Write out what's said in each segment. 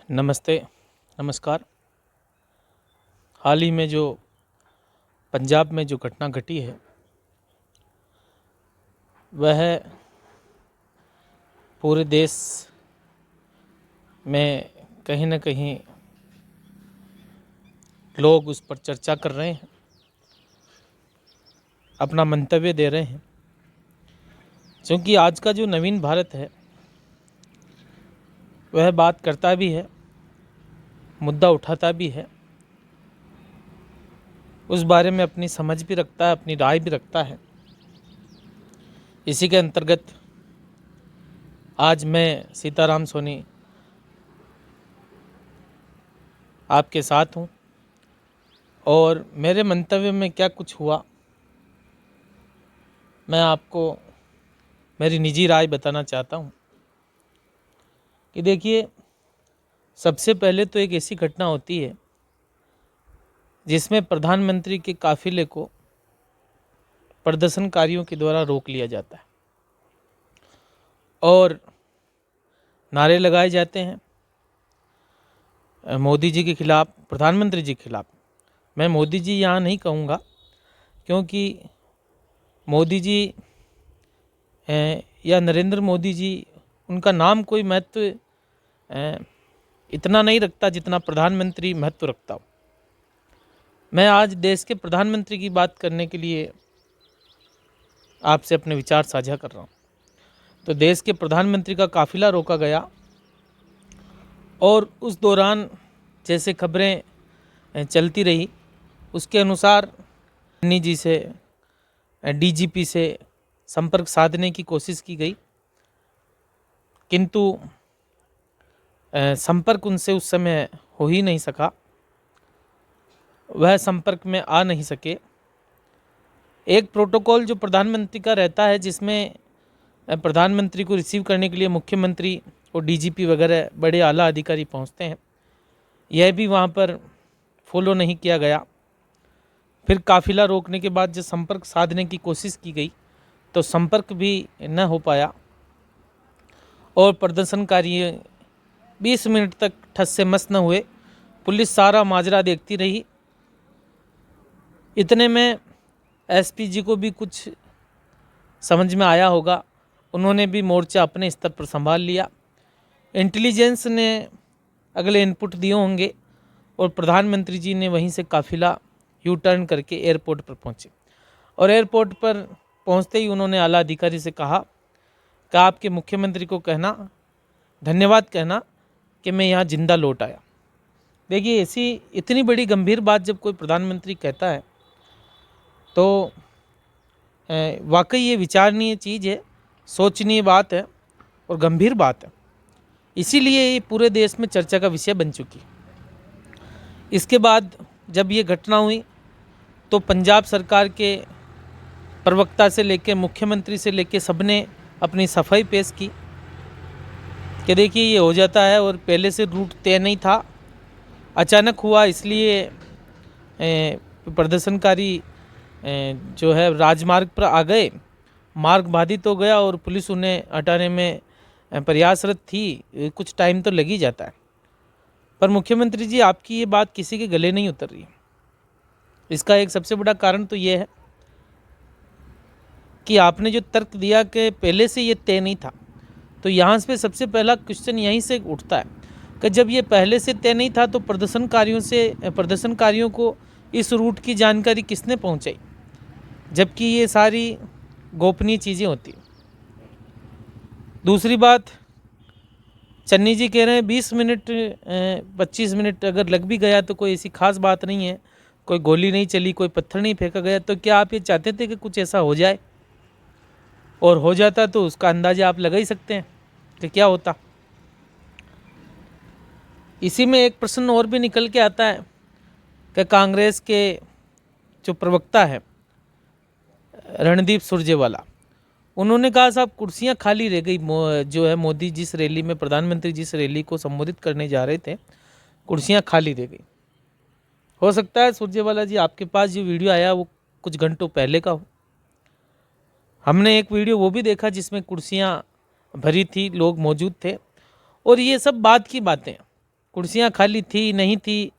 नमस्ते, नमस्कार। हाल ही में जो पंजाब में जो घटना घटी है वह पूरे देश में कहीं न कहीं लोग उस पर चर्चा कर रहे हैं, अपना मंतव्य दे रहे हैं। क्योंकि आज का जो नवीन भारत है वह बात करता भी है, मुद्दा उठाता भी है, उस बारे में अपनी समझ भी रखता है, अपनी राय भी रखता है। इसी के अंतर्गत आज मैं सीताराम सोनी आपके साथ हूँ और मेरे मंतव्य में क्या कुछ हुआ मैं आपको मेरी निजी राय बताना चाहता हूँ। कि देखिए, सबसे पहले तो एक ऐसी घटना होती है जिसमें प्रधानमंत्री के काफिले को प्रदर्शनकारियों के द्वारा रोक लिया जाता है और नारे लगाए जाते हैं मोदी जी के खिलाफ, प्रधानमंत्री जी के खिलाफ। मैं मोदी जी यहाँ नहीं कहूँगा क्योंकि मोदी जी या नरेंद्र मोदी जी, उनका नाम कोई महत्व इतना नहीं रखता जितना प्रधानमंत्री महत्व रखता हो। मैं आज देश के प्रधानमंत्री की बात करने के लिए आपसे अपने विचार साझा कर रहा हूँ। तो देश के प्रधानमंत्री का काफिला रोका गया और उस दौरान जैसे खबरें चलती रही उसके अनुसार अन्नी जी से, डीजीपी से संपर्क साधने की कोशिश की गई, किंतु संपर्क उनसे उस समय हो ही नहीं सका, वह संपर्क में आ नहीं सके। एक प्रोटोकॉल जो प्रधानमंत्री का रहता है जिसमें प्रधानमंत्री को रिसीव करने के लिए मुख्यमंत्री और डीजीपी वगैरह बड़े आला अधिकारी पहुंचते हैं, यह भी वहां पर फॉलो नहीं किया गया। फिर काफिला रोकने के बाद जब संपर्क साधने की कोशिश की गई तो संपर्क भी न हो पाया और प्रदर्शनकारी 20 मिनट तक ठस से मस न हुए। पुलिस सारा माजरा देखती रही। इतने में एसपी जी को भी कुछ समझ में आया होगा, उन्होंने भी मोर्चा अपने स्तर पर संभाल लिया। इंटेलिजेंस ने अगले इनपुट दिए होंगे और प्रधानमंत्री जी ने वहीं से काफिला यू टर्न करके एयरपोर्ट पर पहुंचे और एयरपोर्ट पर पहुंचते ही उन्होंने आला अधिकारी से कहा कि आपके मुख्यमंत्री को कहना, धन्यवाद कहना कि मैं यहाँ जिंदा लौट आया। देखिए, ऐसी इतनी बड़ी गंभीर बात जब कोई प्रधानमंत्री कहता है तो वाकई ये विचारणीय चीज़ है, सोचनीय बात है और गंभीर बात है। इसीलिए ये पूरे देश में चर्चा का विषय बन चुकी। इसके बाद जब ये घटना हुई तो पंजाब सरकार के प्रवक्ता से लेकर मुख्यमंत्री से लेकर सबने अपनी सफाई पेश की कि देखिए ये हो जाता है और पहले से रूट तय नहीं था, अचानक हुआ, इसलिए प्रदर्शनकारी जो है राजमार्ग पर आ गए, मार्ग बाधित हो गया और पुलिस उन्हें हटाने में प्रयासरत थी। कुछ टाइम तो लग ही जाता है। पर मुख्यमंत्री जी, आपकी ये बात किसी के गले नहीं उतर रही। इसका एक सबसे बड़ा कारण तो ये है कि आपने जो तर्क दिया कि पहले से ये तय नहीं था, तो यहाँ पे सबसे पहला क्वेश्चन यहीं से उठता है कि जब ये पहले से तय नहीं था तो प्रदर्शनकारियों को इस रूट की जानकारी किसने पहुँचाई, जबकि ये सारी गोपनीय चीज़ें होती। दूसरी बात, चन्नी जी कह रहे हैं 20 मिनट 25 मिनट अगर लग भी गया तो कोई ऐसी खास बात नहीं है, कोई गोली नहीं चली, कोई पत्थर नहीं फेंका गया। तो क्या आप ये चाहते थे कि कुछ ऐसा हो जाए? और हो जाता तो उसका अंदाजा आप लगा ही सकते हैं कि क्या होता। इसी में एक प्रश्न और भी निकल के आता है कि कांग्रेस के जो प्रवक्ता है रणदीप सुरजेवाला, उन्होंने कहा साहब कुर्सियां खाली रह गई। जो है मोदी जिस रैली में, प्रधानमंत्री जिस रैली को संबोधित करने जा रहे थे, कुर्सियां खाली रह गई। हो सकता है सुरजेवाला जी आपके पास जो वीडियो आया वो कुछ घंटों पहले का हो। हमने एक वीडियो वो भी देखा जिसमें कुर्सियां भरी थी, लोग मौजूद थे और ये सब बात की बातें। कुर्सियां खाली थी नहीं थी,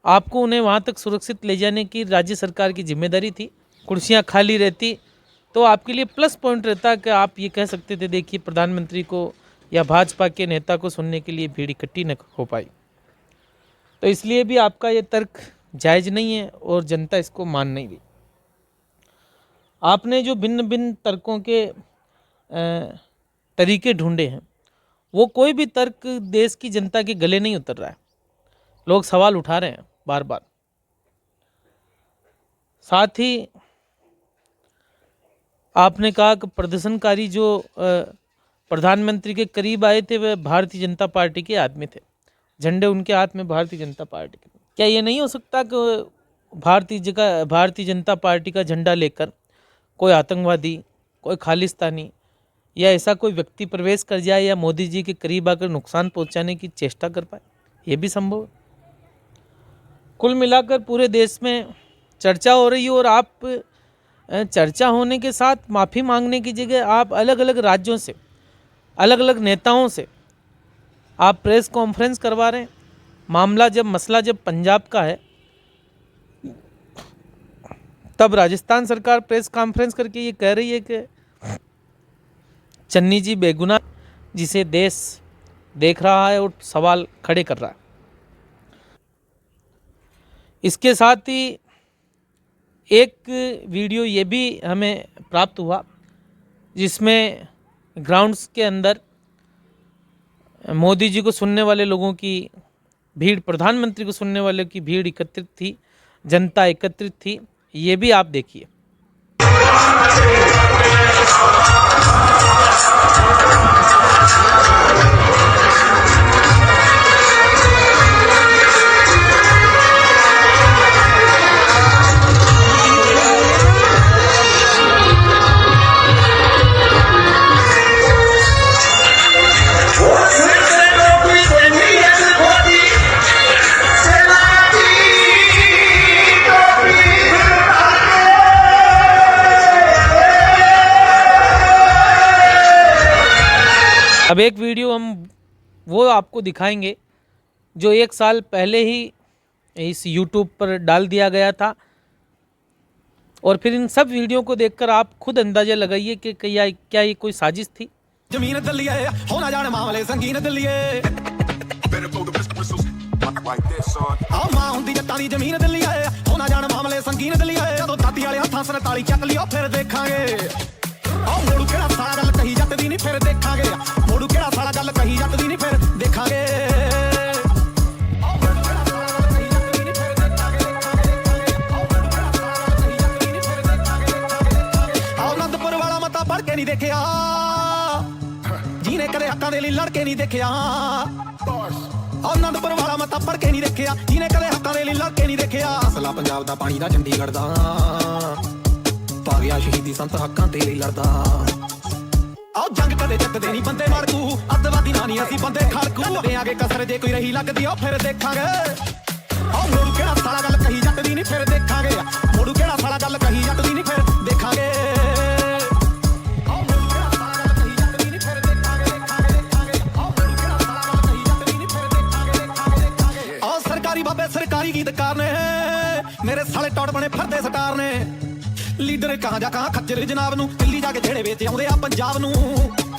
आपको उन्हें वहां तक सुरक्षित ले जाने की राज्य सरकार की जिम्मेदारी थी। कुर्सियां खाली रहती तो आपके लिए प्लस पॉइंट रहता कि आप ये कह सकते थे देखिए प्रधानमंत्री को या भाजपा के नेता को सुनने के लिए भीड़ इकट्ठी न हो पाई। तो इसलिए भी आपका ये तर्क जायज़ नहीं है और जनता इसको मान नहीं रही। आपने जो भिन्न भिन्न तर्कों के तरीके ढूंढे हैं, वो कोई भी तर्क देश की जनता के गले नहीं उतर रहा है। लोग सवाल उठा रहे हैं बार बार। साथ ही आपने कहा कि प्रदर्शनकारी जो प्रधानमंत्री के करीब आए थे वह भारतीय जनता पार्टी के आदमी थे, झंडे उनके हाथ में भारतीय जनता पार्टी के। क्या ये नहीं हो सकता कि भारतीय जनता पार्टी का झंडा लेकर कोई आतंकवादी, कोई खालिस्तानी या ऐसा कोई व्यक्ति प्रवेश कर जाए या मोदी जी के करीब आकर नुकसान पहुंचाने की चेष्टा कर पाए? ये भी संभव है। कुल मिलाकर पूरे देश में चर्चा हो रही है और आप चर्चा होने के साथ माफ़ी मांगने की जगह आप अलग अलग राज्यों से, अलग अलग नेताओं से आप प्रेस कॉन्फ्रेंस करवा रहे हैं। मसला जब पंजाब का है तब राजस्थान सरकार प्रेस कॉन्फ्रेंस करके ये कह रही है कि चन्नी जी बेगुनाह, जिसे देश देख रहा है और सवाल खड़े कर रहा है। इसके साथ ही एक वीडियो ये भी हमें प्राप्त हुआ जिसमें ग्राउंड्स के अंदर मोदी जी को सुनने वाले लोगों की भीड़, प्रधानमंत्री को सुनने वालों की भीड़ एकत्रित थी, जनता एकत्रित थी। ये भी आप देखिए। अब एक वीडियो हम वो आपको दिखाएंगे जो 1 साल पहले ही इस YouTube पर डाल दिया गया था, और फिर इन सब वीडियो को देखकर आप खुद अंदाजा लगाइए कि क्या ये कोई साजिश थी। जमीन दलिए हो ना जाने मामले संगीन दलिए मां हुंदी जट्टां दी जमीन दलिए हो ना जाने मामले संगीन दलिए जदों दादी वाले हत्थां 47 ਚੱਕ ਲਿਓ ਫਿਰ ਦੇਖਾਂਗੇ मोड़ू केड़ा साला गल कही जट दी नहीं फिर देखांगे मोड़ू केड़ा साला गल कही जट दी नहीं फिर देखांगे आनंदपुर वाला मता पढ़ के नहीं देखिया जिने कदे हक्कां दे लई लड़ के नहीं देखिया आनंदपुर वाला मता पढ़ के नहीं देखिया जिने कदे हक्कां दे लई लड़ के नहीं देखिया असला पंजाब दा पानी दा चंडीगढ़ दा पागिया शहीदी संत हक्कां ते लई लड़दा आओ जंग कदे जितदे नहीं बंदे मरकू अतवादी ना नहीं असीं बंदे खड़कू देआंगे कसर जे कोई रही लगदी ओ फिर देखांगे आओ मोड़ू केड़ा साला गल कही जट दी नहीं फिर देखांगे मोड़ू केड़ा साला गल कही जट दी नहीं फिर देखांगे आओ मोड़ू केड़ा साला गल कही जट दी नहीं फिर देखांगे आओ मोड़ू केड़ा साला गल कही जट दी नहीं फिर देखांगे आओ सरकारी बाबे सरकारी गीतकार ने मेरे साले टॉट बने फिरदे सटार ने लीडर कहां जा कहां खच्चर जनाब नू दिल्ली जाके जेड़े वेच आउंदे आ पंजाब नू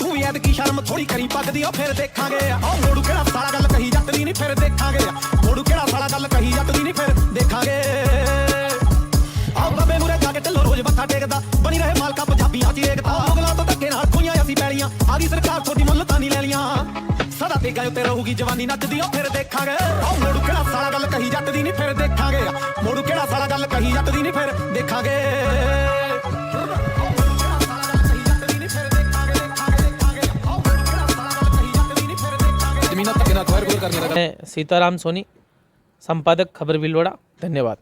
तू भी ऐद की शर्म थोड़ी करी पगदी ओ फिर देखांगे ओ मोड़ू केड़ा साला गल कही जट दी नहीं फिर देखांगे मोड़ू केड़ा साला गल कही जट दी नहीं फिर देखांगे आओ बाबे मुरे जाके ढिल्लो रोज मत्था टेकदा बनी रहे मालका पंजाबियां च एकता मुगलां तो धक्के नाल खोईयां असीं पैलियां आ गई सरकार थोड़ी मुੱਲ तानी ले लियां सदा ते गए ते रहूगी जवानी नचदी ओ फिर देखांगे ओ मोड़ू केड़ा साला गल कही जट दी नहीं फिर देखांगे मोड़ू केड़ा साला गल कही जट दी नहीं फिर देखांगे मैं सीताराम सोनी, संपादक खबर भीलवाड़ा। धन्यवाद।